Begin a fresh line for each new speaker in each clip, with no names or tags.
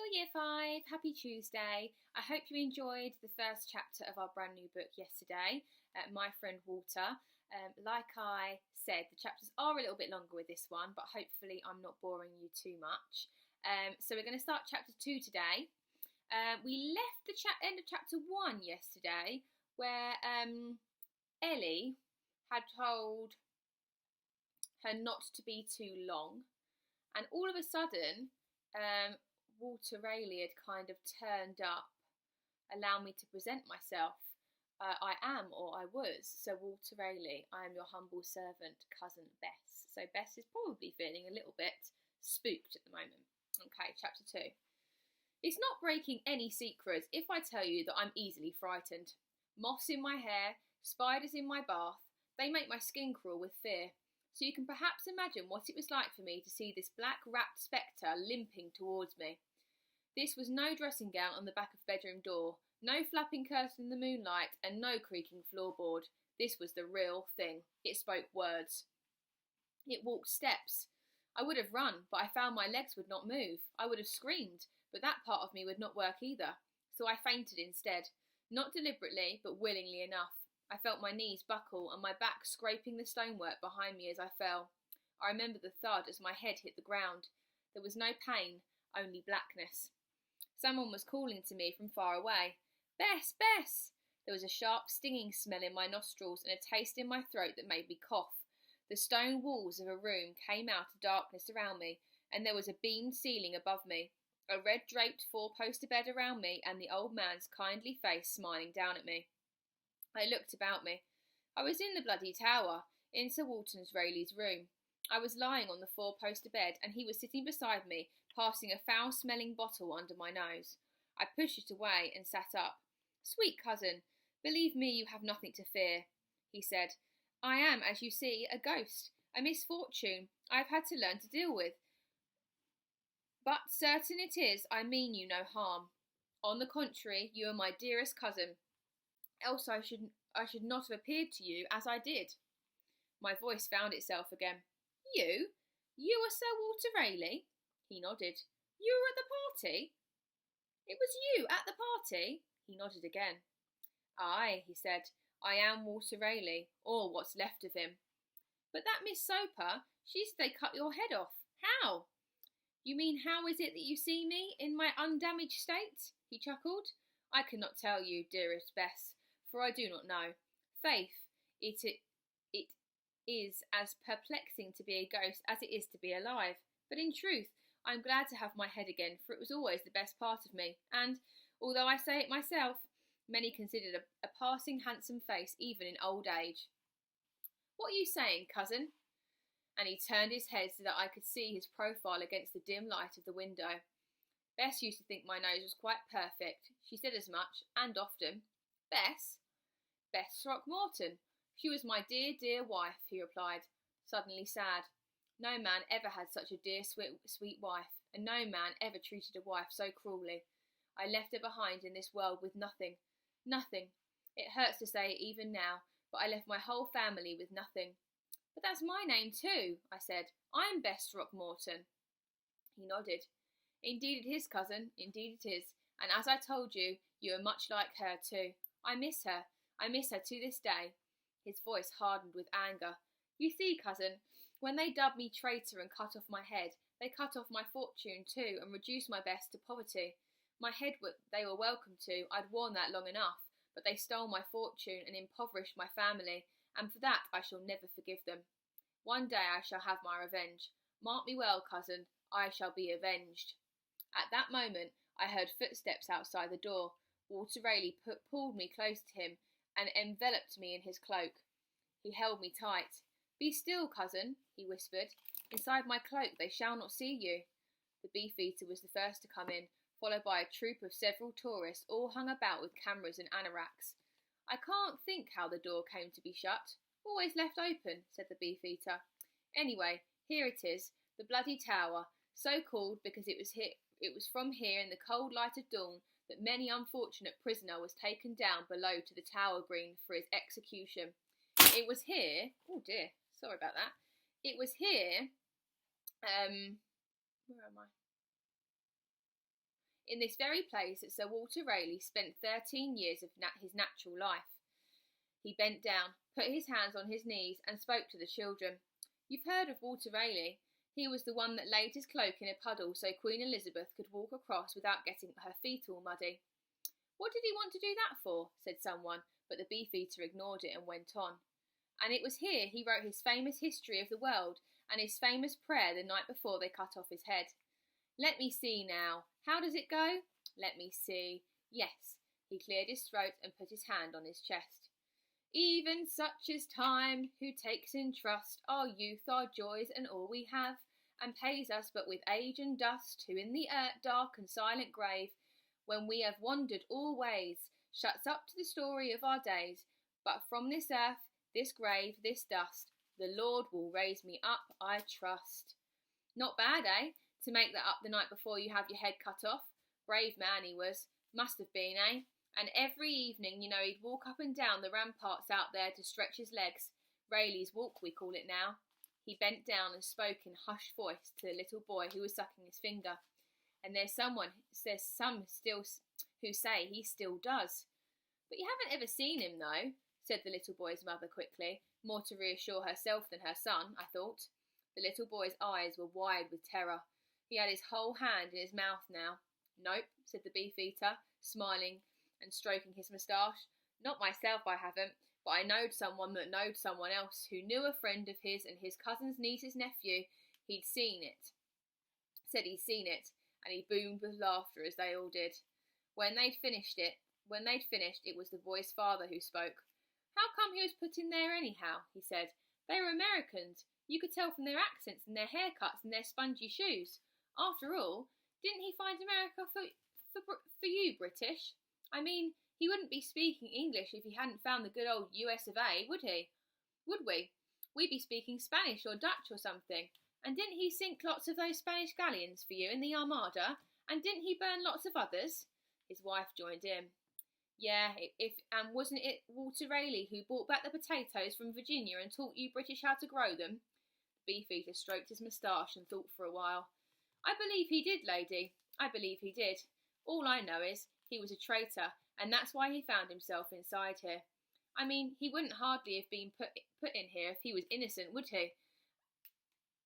Year 5, happy Tuesday. I hope you enjoyed the first chapter of our brand new book yesterday, My Friend Walter. Like I said, the chapters are a little bit longer with this one, but hopefully I'm not boring you too much. So we're going to start chapter 2 today. We left the end of chapter 1 yesterday, where Ellie had told her not to be too long, and all of a sudden Walter Raleigh had kind of turned up, allow me to present myself. I am, or I was, so Walter Raleigh, I am your humble servant, cousin Bess. So Bess is probably feeling a little bit spooked at the moment. Okay, chapter 2. It's not breaking any secrets if I tell you that I'm easily frightened. Moths in my hair, spiders in my bath, they make my skin crawl with fear. So you can perhaps imagine what it was like for me to see this black-wrapped spectre limping towards me. This was no dressing gown on the back of bedroom door, no flapping curtain in the moonlight, and no creaking floorboard. This was the real thing. It spoke words. It walked steps. I would have run, but I found my legs would not move. I would have screamed, but that part of me would not work either. So I fainted instead, not deliberately, but willingly enough. I felt my knees buckle and my back scraping the stonework behind me as I fell. I remember the thud as my head hit the ground. There was no pain, only blackness. Someone was calling to me from far away. Bess, Bess! There was a sharp, stinging smell in my nostrils and a taste in my throat that made me cough. The stone walls of a room came out of darkness around me, and there was a beamed ceiling above me, a red-draped four-poster bed around me, and the old man's kindly face smiling down at me. I looked about me. I was in the bloody tower, in Sir Walter Raleigh's room. I was lying on the four-poster bed, and he was sitting beside me, passing a foul-smelling bottle under my nose. I pushed it away and sat up. Sweet cousin, believe me, you have nothing to fear, he said. I am, as you see, a ghost, a misfortune I have had to learn to deal with. But certain it is, I mean you no harm. On the contrary, you are my dearest cousin. Else I should not have appeared to you as I did. My voice found itself again. You? You are Sir Walter Raleigh? He nodded. You were at the party? It was you at the party? He nodded again. Aye, he said, I am Walter Raleigh, or what's left of him. But that Miss Soper, she said they cut your head off. How? You mean how is it that you see me in my undamaged state? He chuckled. I cannot tell you, dearest Bess, for I do not know. Faith, it is as perplexing to be a ghost as it is to be alive. But in truth, I am glad to have my head again, for it was always the best part of me, and, although I say it myself, many considered a passing handsome face even in old age. What are you saying, cousin? And he turned his head so that I could see his profile against the dim light of the window. Bess used to think my nose was quite perfect. She said as much, and often. Bess? Bess Throckmorton. She was my dear, dear wife, he replied, suddenly sad. No man ever had such a dear, sweet wife, and no man ever treated a wife so cruelly. I left her behind in this world with nothing. Nothing. It hurts to say it even now, but I left my whole family with nothing. But that's my name too, I said. I'm Bess Throckmorton. He nodded. Indeed it is, cousin, indeed it is, and as I told you, you are much like her too. I miss her to this day. His voice hardened with anger. You see, cousin, when they dubbed me traitor and cut off my head, they cut off my fortune too and reduced my Bess to poverty. My head they were welcome to, I'd worn that long enough, but they stole my fortune and impoverished my family, and for that I shall never forgive them. One day I shall have my revenge. Mark me well, cousin, I shall be avenged. At that moment I heard footsteps outside the door. Walter Raleigh pulled me close to him and enveloped me in his cloak. He held me tight. Be still, cousin, he whispered. Inside my cloak they shall not see you. The beefeater was the first to come in, followed by a troop of several tourists, all hung about with cameras and anoraks. I can't think how the door came to be shut. Always left open, said the beefeater. Anyway, here it is, the bloody tower, so called because it was from here in the cold light of dawn that many unfortunate prisoner was taken down below to the Tower Green for his execution. It was here, oh dear, sorry about that. It was here, where am I? in this very place that Sir Walter Raleigh spent 13 years of his natural life. He bent down, put his hands on his knees, and spoke to the children. You've heard of Walter Raleigh. He was the one that laid his cloak in a puddle so Queen Elizabeth could walk across without getting her feet all muddy. What did he want to do that for? Said someone, but the Beefeater ignored it and went on. And it was here he wrote his famous history of the world and his famous prayer the night before they cut off his head. Let me see now. How does it go? Let me see. Yes. He cleared his throat and put his hand on his chest. Even such is time, who takes in trust our youth, our joys, and all we have, and pays us but with age and dust, who in the dark and silent grave, when we have wandered all ways, shuts up to the story of our days. But from this earth, this grave, this dust, the Lord will raise me up, I trust. Not bad, eh? To make that up the night before you have your head cut off. Brave man he was. Must have been, eh? And every evening, he'd walk up and down the ramparts out there to stretch his legs. Raleigh's walk, we call it now. He bent down and spoke in hushed voice to the little boy who was sucking his finger. And there's some still who say he still does. But you haven't ever seen him, though, said the little boy's mother quickly, more to reassure herself than her son, I thought. The little boy's eyes were wide with terror. He had his whole hand in his mouth now. Nope, said the Beefeater, smiling and stroking his moustache. Not myself, I haven't, but I knowed someone that knowed someone else who knew a friend of his and his cousin's niece's nephew. He'd seen it. Said he'd seen it, and he boomed with laughter as they all did. When they'd finished, it was the boy's father who spoke. How come he was put in there anyhow? He said. They were Americans. You could tell from their accents and their haircuts and their spongy shoes. After all, didn't he find America for you, British? I mean, he wouldn't be speaking English if he hadn't found the good old US of A, would he? Would we? We'd be speaking Spanish or Dutch or something. And didn't he sink lots of those Spanish galleons for you in the Armada? And didn't he burn lots of others? His wife joined in. Yeah, and wasn't it Walter Raleigh who brought back the potatoes from Virginia and taught you British how to grow them? The Beefeater stroked his moustache and thought for a while. I believe he did, lady. I believe he did. All I know is he was a traitor, and that's why he found himself inside here. I mean, he wouldn't hardly have been put in here if he was innocent, would he?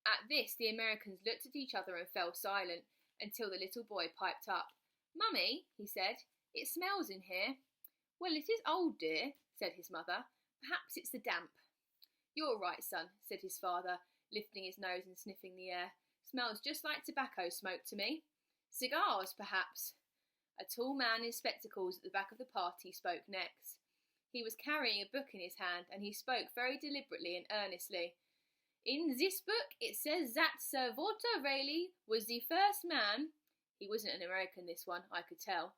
At this, the Americans looked at each other and fell silent, until the little boy piped up. Mummy, he said, it smells in here. Well, it is old, dear, said his mother. Perhaps it's the damp. You're right, son, said his father, lifting his nose and sniffing the air. Smells just like tobacco smoke to me. Cigars, perhaps. A tall man in spectacles at the back of the party spoke next. He was carrying a book in his hand, and he spoke very deliberately and earnestly. In this book it says that Sir Walter Raleigh was the first man, he wasn't an American this one, I could tell,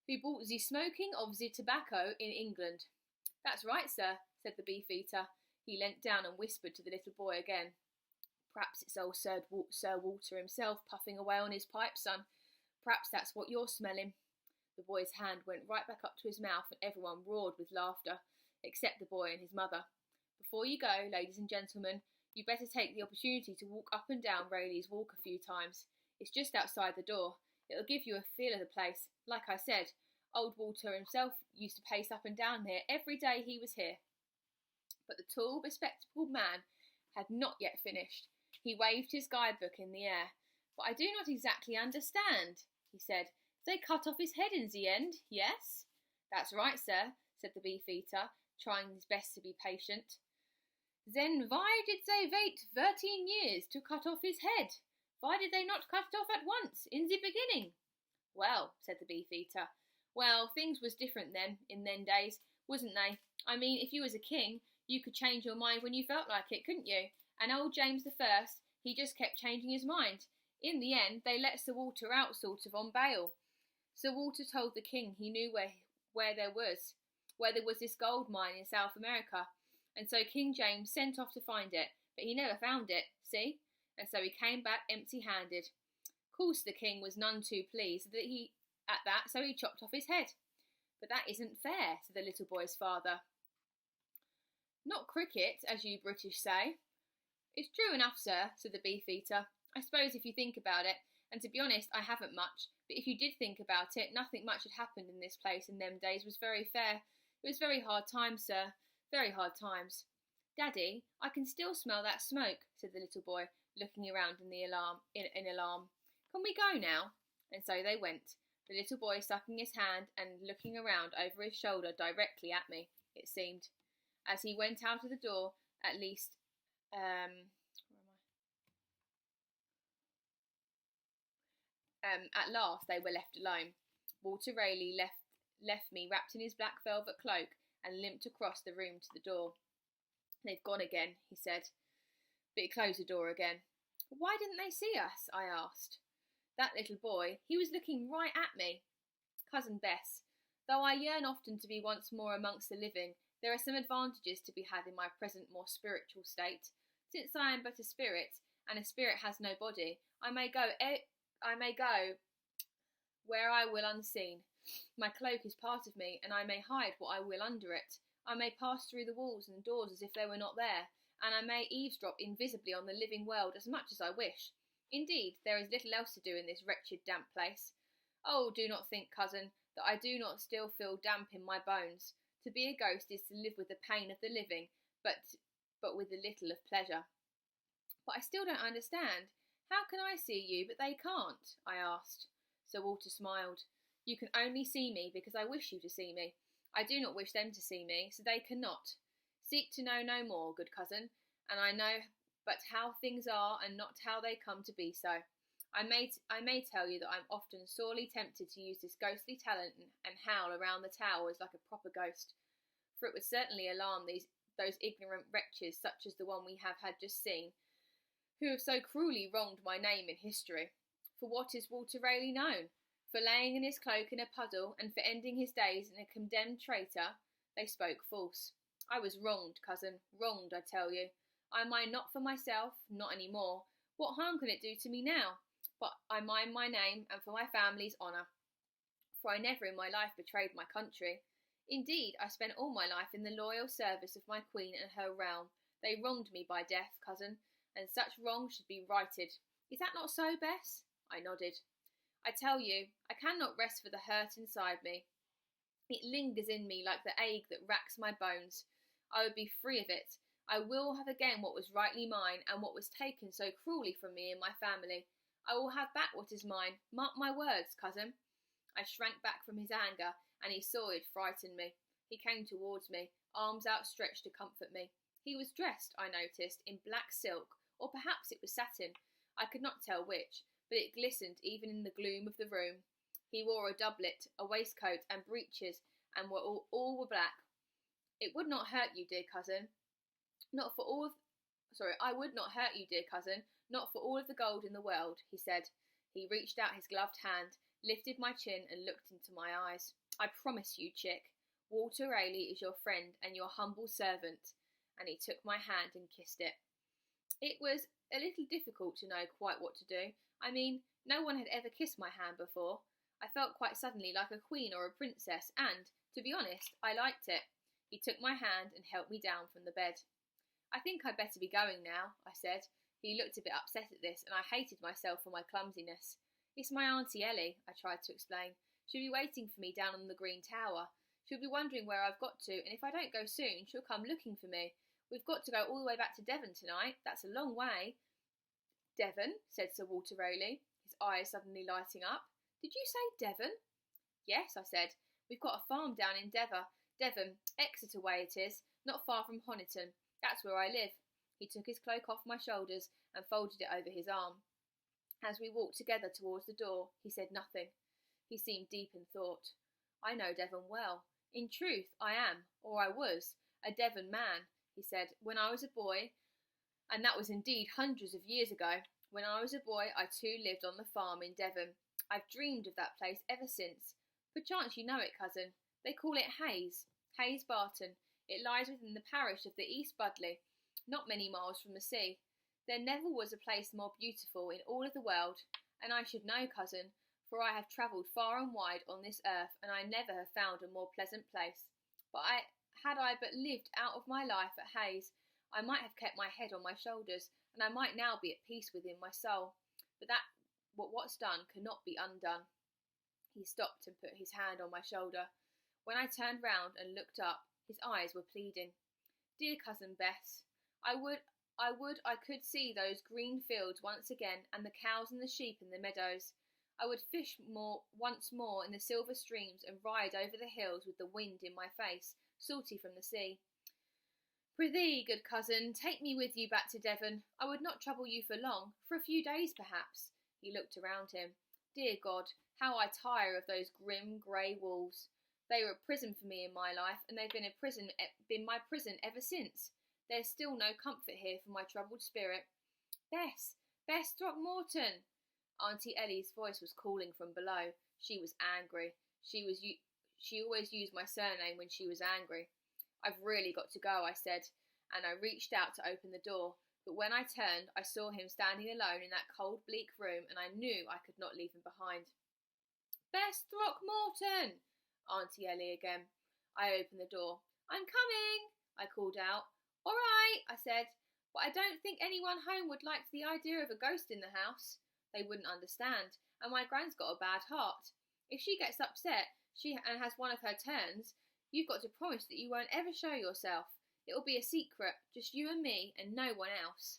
who bought the smoking of the tobacco in England. That's right, sir, said the Beefeater. He leant down and whispered to the little boy again. Perhaps it's old Sir Walter himself puffing away on his pipe, son. Perhaps that's what you're smelling. The boy's hand went right back up to his mouth and everyone roared with laughter, except the boy and his mother. Before you go, ladies and gentlemen, you'd better take the opportunity to walk up and down Raleigh's Walk a few times. It's just outside the door. It'll give you a feel of the place. Like I said, old Walter himself used to pace up and down here every day he was here. But the tall, bespectacled man had not yet finished. He waved his guidebook in the air. But I do not exactly understand, he said. They cut off his head in the end, yes? That's right, sir, said the Beefeater, trying his best to be patient. Then why did they wait 13 years to cut off his head? Why did they not cut it off at once, in the beginning? Well, said the Beefeater, well, things was different then, in them days, wasn't they? I mean, if you was a king, you could change your mind when you felt like it, couldn't you? And old James I, he just kept changing his mind. In the end, they let Sir Walter out sort of on bail. Sir Walter told the king he knew where there was this gold mine in South America, and so King James sent off to find it, but he never found it, see? And so he came back empty-handed. Course the king was none too pleased so he chopped off his head. But that isn't fair, said the little boy's father. Not cricket, as you British say. It's true enough, sir, said the Beefeater. I suppose if you think about it, And to be honest, I haven't much, but if you did think about it, nothing much had happened in this place in them days was very fair. It was very hard times, sir, very hard times. Daddy, I can still smell that smoke, said the little boy, looking around in alarm. Can we go now? And so they went, the little boy sucking his hand and looking around over his shoulder directly at me, it seemed. As he went out of the door, at last they were left alone. Walter Raleigh left me wrapped in his black velvet cloak and limped across the room to the door. They've gone again, he said, but he closed the door again. Why didn't they see us? I asked. That little boy, he was looking right at me. Cousin Bess, though I yearn often to be once more amongst the living, there are some advantages to be had in my present more spiritual state. Since I am but a spirit, and a spirit has no body, I may go where I will unseen. My cloak is part of me, and I may hide what I will under it. I may pass through the walls and doors as if they were not there, and I may eavesdrop invisibly on the living world as much as I wish. Indeed, there is little else to do in this wretched damp place. Oh, do not think, cousin, that I do not still feel damp in my bones. To be a ghost is to live with the pain of the living, but with a little of pleasure. But I still don't understand. How can I see you, but they can't? I asked. Sir Walter smiled. You can only see me because I wish you to see me. I do not wish them to see me, so they cannot. Seek to know no more, good cousin, and I know but how things are and not how they come to be so. I may tell you that I'm often sorely tempted to use this ghostly talent and howl around the towers like a proper ghost, for it would certainly alarm those ignorant wretches such as the one we have had just seen, who have so cruelly wronged my name in history. For what is Walter Raleigh known? For laying in his cloak in a puddle, and for ending his days in a condemned traitor? They spoke false. I was wronged, cousin, wronged, I tell you. I mind not for myself, not any more. What harm can it do to me now? But I mind my name, and for my family's honour. For I never in my life betrayed my country. Indeed, I spent all my life in the loyal service of my queen and her realm. They wronged me by death, cousin, and such wrong should be righted. Is that not so, Bess? I nodded. I tell you, I cannot rest for the hurt inside me. It lingers in me like the ague that racks my bones. I would be free of it. I will have again what was rightly mine, and what was taken so cruelly from me and my family. I will have back what is mine. Mark my words, cousin. I shrank back from his anger, and he saw it frightened me. He came towards me, arms outstretched to comfort me. He was dressed, I noticed, in black silk, or perhaps it was satin. I could not tell which, but it glistened even in the gloom of the room. He wore a doublet, a waistcoat, and breeches, and all were black. It would not hurt you, dear cousin. I would not hurt you, dear cousin, not for all of the gold in the world, he said. He reached out his gloved hand, lifted my chin, and looked into my eyes. I promise you, chick, Walter Raleigh is your friend and your humble servant. And he took my hand and kissed it. It was a little difficult to know quite what to do. I mean, no one had ever kissed my hand before. I felt quite suddenly like a queen or a princess, and, to be honest, I liked it. He took my hand and helped me down from the bed. I think I'd better be going now, I said. He looked a bit upset at this, and I hated myself for my clumsiness. It's my Auntie Ellie, I tried to explain. She'll be waiting for me down on the Green Tower. She'll be wondering where I've got to, and if I don't go soon, she'll come looking for me. We've got to go all the way back to Devon tonight. That's a long way. Devon, said Sir Walter Raleigh, his eyes suddenly lighting up. Did you say Devon? Yes, I said. We've got a farm down in Devon, Exeter way it is, not far from Honiton. That's where I live. He took his cloak off my shoulders and folded it over his arm. As we walked together towards the door, he said nothing. He seemed deep in thought. I know Devon well. In truth, I am, or I was, a Devon man, he said, when I was a boy, and that was indeed hundreds of years ago. When I was a boy, I too lived on the farm in Devon. I've dreamed of that place ever since. Perchance you know it, cousin. They call it Hayes Barton. It lies within the parish of the East Budleigh, not many miles from the sea. There never was a place more beautiful in all of the world, and I should know, cousin, for I have travelled far and wide on this earth, and I never have found a more pleasant place. But had I but lived out of my life at Hayes, I might have kept my head on my shoulders, and I might now be at peace within my soul. But what's done cannot be undone. He stopped and put his hand on my shoulder. When I turned round and looked up, his eyes were pleading. Dear cousin Bess, I would I could see those green fields once again, and the cows and the sheep in the meadows. I would fish once more in the silver streams, and ride over the hills with the wind in my face, salty from the sea. Prithee, good cousin, take me with you back to Devon. I would not trouble you for long, for a few days perhaps. He looked around him. Dear God, how I tire of those grim grey walls. They were a prison for me in my life, and they've been my prison ever since. There's still no comfort here for my troubled spirit. Bess Throckmorton! Auntie Ellie's voice was calling from below. She was angry. She always used my surname when she was angry. I've really got to go, I said, and I reached out to open the door. But when I turned, I saw him standing alone in that cold, bleak room, and I knew I could not leave him behind. Bess Throckmorton! Auntie Ellie again. I opened the door. I'm coming, I called out. All right, I said, but I don't think anyone home would like the idea of a ghost in the house. They wouldn't understand, and my gran's got a bad heart. If she gets upset and has one of her turns, you've got to promise that you won't ever show yourself. It'll be a secret, just you and me, and no one else.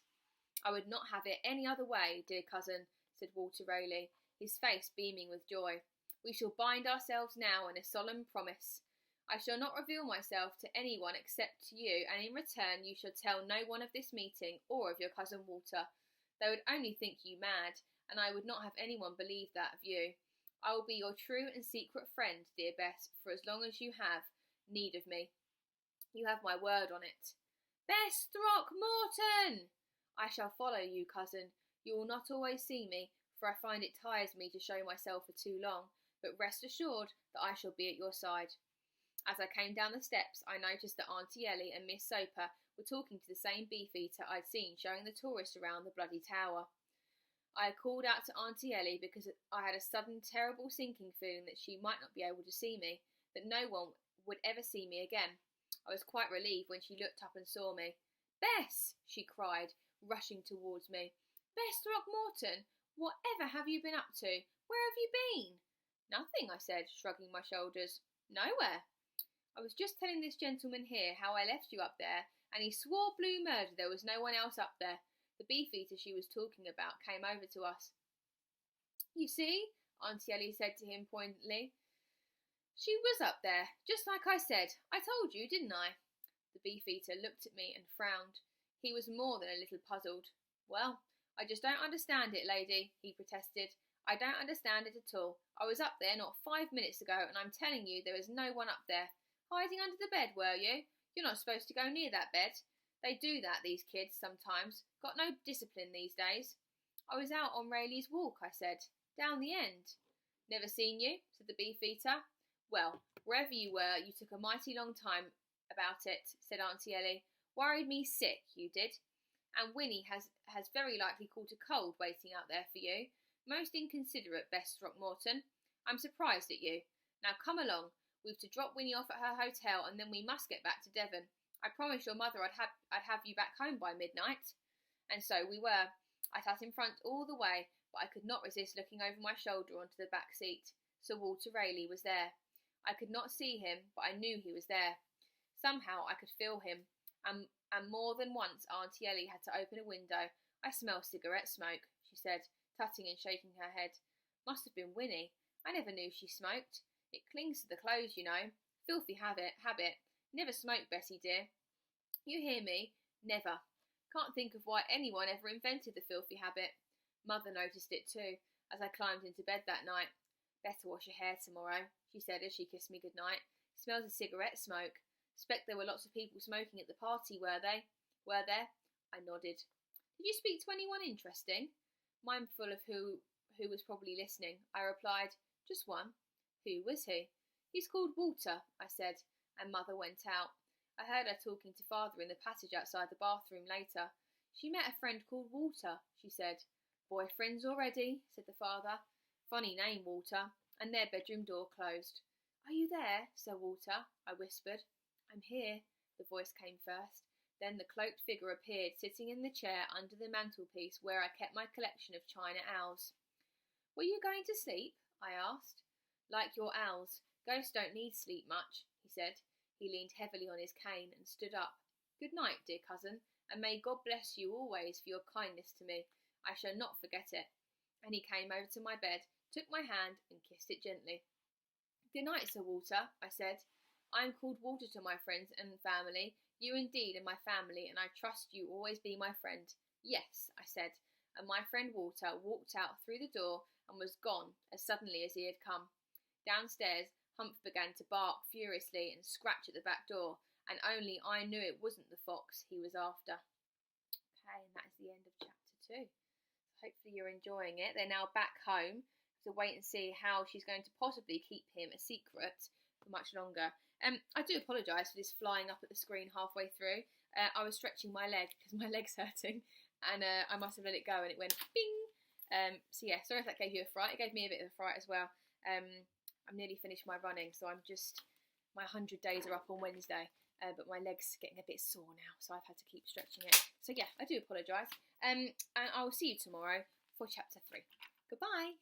I would not have it any other way, dear cousin, said Walter Raleigh, his face beaming with joy. We shall bind ourselves now in a solemn promise. I shall not reveal myself to anyone except to you, and in return you shall tell no one of this meeting or of your cousin Walter. They would only think you mad, and I would not have anyone believe that of you. I will be your true and secret friend, dear Bess, for as long as you have need of me. You have my word on it. Bess Throckmorton! I shall follow you, cousin. You will not always see me, for I find it tires me to show myself for too long, but rest assured that I shall be at your side. As I came down the steps, I noticed that Auntie Ellie and Miss Soper were talking to the same beefeater I'd seen showing the tourists around the bloody tower. I called out to Auntie Ellie because I had a sudden terrible sinking feeling that she might not be able to see me, that no one would ever see me again. I was quite relieved when she looked up and saw me. Bess! She cried, rushing towards me. Bess Throckmorton, whatever have you been up to? Where have you been? Nothing, I said, shrugging my shoulders. Nowhere. I was just telling this gentleman here how I left you up there, and he swore blue murder there was no one else up there. The beefeater she was talking about came over to us. You see, Auntie Ellie said to him pointedly. She was up there, just like I said. I told you, didn't I? The beefeater looked at me and frowned. He was more than a little puzzled. Well, I just don't understand it, lady, he protested. I don't understand it at all. I was up there not 5 minutes ago, and I'm telling you there is no one up there. Hiding under the bed, were you? You're not supposed to go near that bed. They do that, these kids, sometimes. Got no discipline these days. I was out on Raleigh's walk, I said. Down the end. Never seen you, said the beefeater. Well, wherever you were, you took a mighty long time about it, said Auntie Ellie. Worried me sick, you did. And Winnie has very likely caught a cold waiting out there for you. Most inconsiderate, Bess Throckmorton. I'm surprised at you. Now come along. We've to drop Winnie off at her hotel, and then we must get back to Devon. I promised your mother I'd have you back home by midnight. And so we were. I sat in front all the way, but I could not resist looking over my shoulder onto the back seat. Sir Walter Raleigh was there. I could not see him, but I knew he was there. Somehow I could feel him, and more than once Auntie Ellie had to open a window. I smell cigarette smoke, she said, tutting and shaking her head. Must have been Winnie. I never knew she smoked. It clings to the clothes, you know. Filthy habit. Never smoke, Bessie dear. You hear me? Never. Can't think of why anyone ever invented the filthy habit. Mother noticed it too, as I climbed into bed that night. Better wash your hair tomorrow, she said as she kissed me goodnight. Smells of cigarette smoke. Expect there were lots of people smoking at the party, were they? Were there? I nodded. Did you speak to anyone interesting? Mindful of who was probably listening, I replied, just one. Who was he? He's called Walter, I said, and Mother went out. I heard her talking to Father in the passage outside the bathroom later. She met a friend called Walter, she said. Boyfriends already, said the father. Funny name, Walter. And their bedroom door closed. Are you there, Sir Walter? I whispered. I'm here, the voice came first. Then the cloaked figure appeared, sitting in the chair under the mantelpiece where I kept my collection of china owls. Were you going to sleep? I asked. Like your owls. Ghosts don't need sleep much, he said. He leaned heavily on his cane and stood up. Good night, dear cousin, and may God bless you always for your kindness to me. I shall not forget it. And he came over to my bed, took my hand and kissed it gently. Good night, Sir Walter, I said. I am called Walter to my friends and family. You indeed are my family, and I trust you always be my friend. Yes, I said, and my friend Walter walked out through the door and was gone as suddenly as he had come. Downstairs, Humph began to bark furiously and scratch at the back door, and only I knew it wasn't the fox he was after. Okay, and that is the end of chapter 2. Hopefully you're enjoying it. They're now back home to wait and see how she's going to possibly keep him a secret for much longer. I do apologise for this flying up at the screen halfway through. I was stretching my leg because my leg's hurting, and I must have let it go and it went bing. So yeah, sorry if that gave you a fright. It gave me a bit of a fright as well. I'm nearly finished my running, so my 100 days are up on Wednesday, but my leg's getting a bit sore now, so I've had to keep stretching it. So yeah, I do apologise. And I will see you tomorrow for chapter 3. Goodbye.